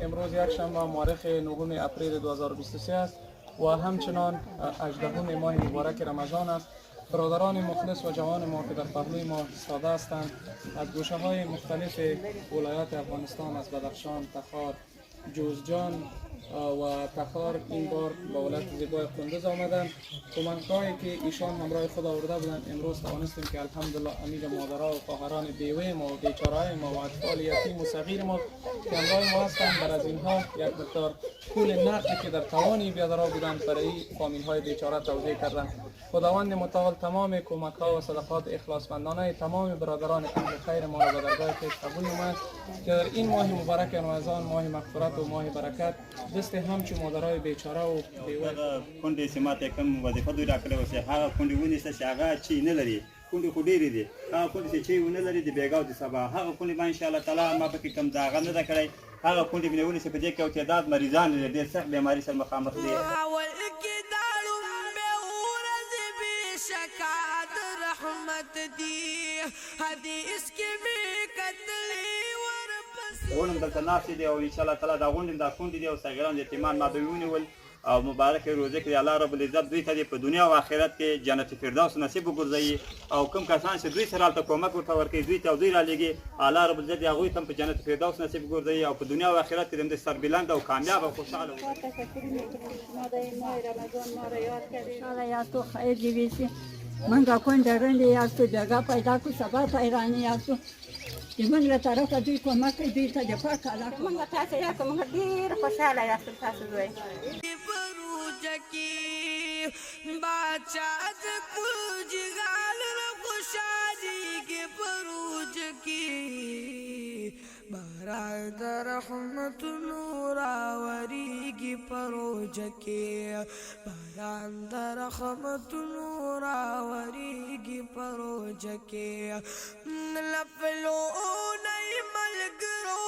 امروز یک شنبه مورخ 9 اپریل 2023 است و همچنان 18 ماه مبارک رمضان است. برادران مخلص و جوان ما که در پهلوی ما ایستاده هستند از گوشه های مختلف ولایات افغانستان، از بدخشان، تخار، جوزجان و تخار این بار با ولایت زیبای کندز آمدند. کمک‌هایی که ایشان همراه خود آورده بودند امروز توانستیم که الحمدلله امید مادرها و خواهران بیوه ما و بیچاره‌های ما و اطفال یتیم و صغیر ما که همراه ما هستند بر از اینها یک مقدار پول نقدی که در توان بیادرها بودند برای فامیل‌های بیچاره توزیع کردند. خداوند متعال تمام کمک‌ها و صدقات اخلاصمندانه تمام برادران اهل خیر ما را به درگاه خویش قبول نماید که در این ماه مبارک رمضان، ماه مغفرت و ماه برکت، دست همچون مادرای بیچاره و بیوه کونډې چې ماته کوم وظیفه دوی راکړې وه چې هغه کونډې ونیسه چې هغه چی نه لري. کونډې خو ډېرې دي، هغه کونډې چې چی ونه لري د بېګا او د سبا هغه کونډې به انشاءالله تعالی ما پکې کوم داغه نه ده کړی. هغه کونډې مې ونیسه په دې کې یو تعداد مریضان لري، ډېر سخت بیماري سره مخامخ دي. غونډې دلته ناستې دي او انشاءالله تعالی دا غونډې دا کونډې دي او صغیران یتیمان ما دوی ونیول او مبارک روزه کې الله رب العزت دوی ته په دنیا او آخرت کې جنت فردوس نصیب وګرځوي او کوم کسان چې دوی سره هلته کومک ورته ورکوي دوی ته او دوی رالېږي الله رب العزت هغوی ته په جنت فردوس نصیب وګرځوي او په دنیا او آخرت کې د سربلند او کامیاب او خوشحاله وي. منگا کن درنده یاستو بیگا پیدا کو سبا پیرانی یاستو من له طرفه دوی کومک کوي دوی ته د پاک الله موږ تاسو یا کوم ډیر خوشاله یاست تاسو دوی فروج کی بادشاہ کچھ گال خوشادی کے فروج کی باران در رحمت نور آوری کی فروج کی باران در رحمت نور آوری کی فروج کی لفلو نئی ملگرو